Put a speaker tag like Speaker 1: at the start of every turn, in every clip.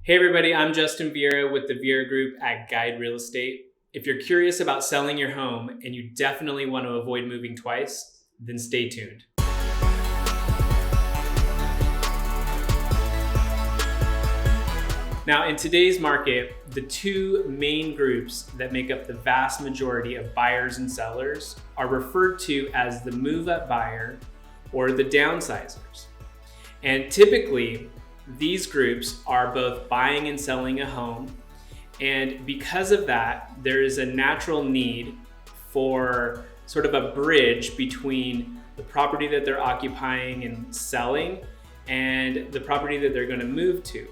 Speaker 1: Hey everybody, I'm Justin Vierra with the Vierra Group at Guide Real Estate. If you're curious about selling your home and you definitely want to avoid moving twice, then stay tuned. Now, in today's market, the two main groups that make up the vast majority of buyers and sellers are referred to as the move-up buyer or the downsizers. And typically, these groups are both buying and selling a home. And because of that, there is a natural need for sort of a bridge between the property that they're occupying and selling and the property that they're going to move to.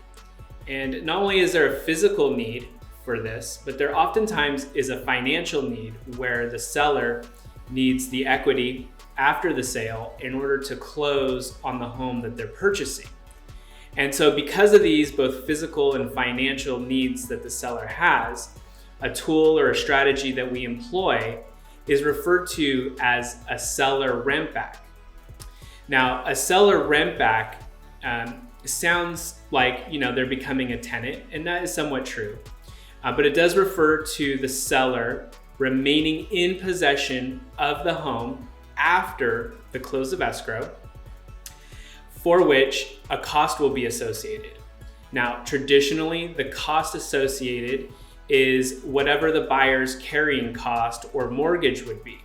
Speaker 1: And not only is there a physical need for this, but there oftentimes is a financial need where the seller needs the equity after the sale in order to close on the home that they're purchasing. And so because of these both physical and financial needs that the seller has, a tool or a strategy that we employ is referred to as a seller rent back. Now, a seller rent back sounds like they're becoming a tenant, and that is somewhat true. But it does refer to the seller remaining in possession of the home after the close of escrow, for which a cost will be associated. Now, traditionally, the cost associated is whatever the buyer's carrying cost or mortgage would be,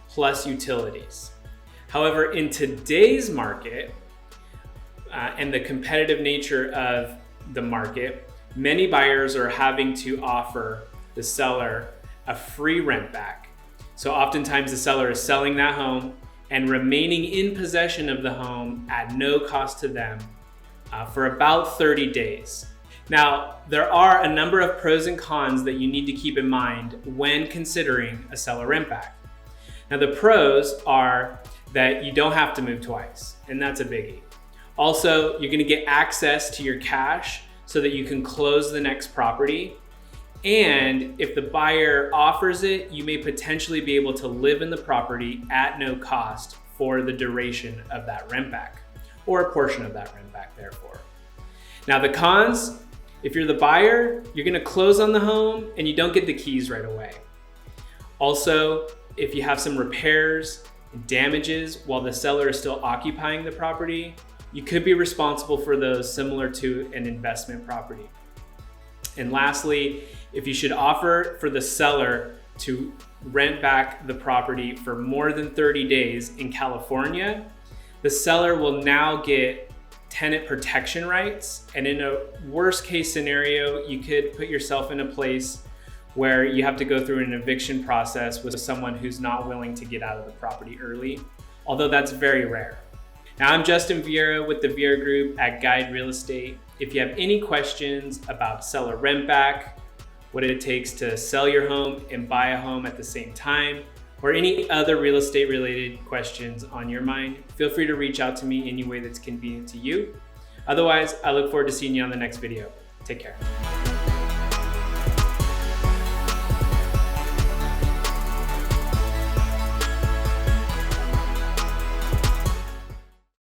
Speaker 1: plus utilities. However, in today's market, and the competitive nature of the market, many buyers are having to offer the seller a free rent back. So oftentimes the seller is selling that home and remaining in possession of the home at no cost to them for about 30 days. Now, there are a number of pros and cons that you need to keep in mind when considering a seller rent back. Now, the pros are that you don't have to move twice, and that's a biggie. Also, you're gonna get access to your cash so that you can close the next property. And if the buyer offers it, you may potentially be able to live in the property at no cost for the duration of that rent back, or a portion of that rent back, therefore. Now, the cons, if you're the buyer, you're gonna close on the home and you don't get the keys right away. Also, if you have some repairs and damages while the seller is still occupying the property, you could be responsible for those, similar to an investment property. And lastly, if you should offer for the seller to rent back the property for more than 30 days in California, the seller will now get tenant protection rights. And in a worst case scenario, you could put yourself in a place where you have to go through an eviction process with someone who's not willing to get out of the property early, although that's very rare. Now, I'm Justin Vierra with the Vierra Group at Guide Real Estate. If you have any questions about seller rent back, what it takes to sell your home and buy a home at the same time, or any other real estate related questions on your mind, feel free to reach out to me any way that's convenient to you. Otherwise, I look forward to seeing you on the next video. Take care.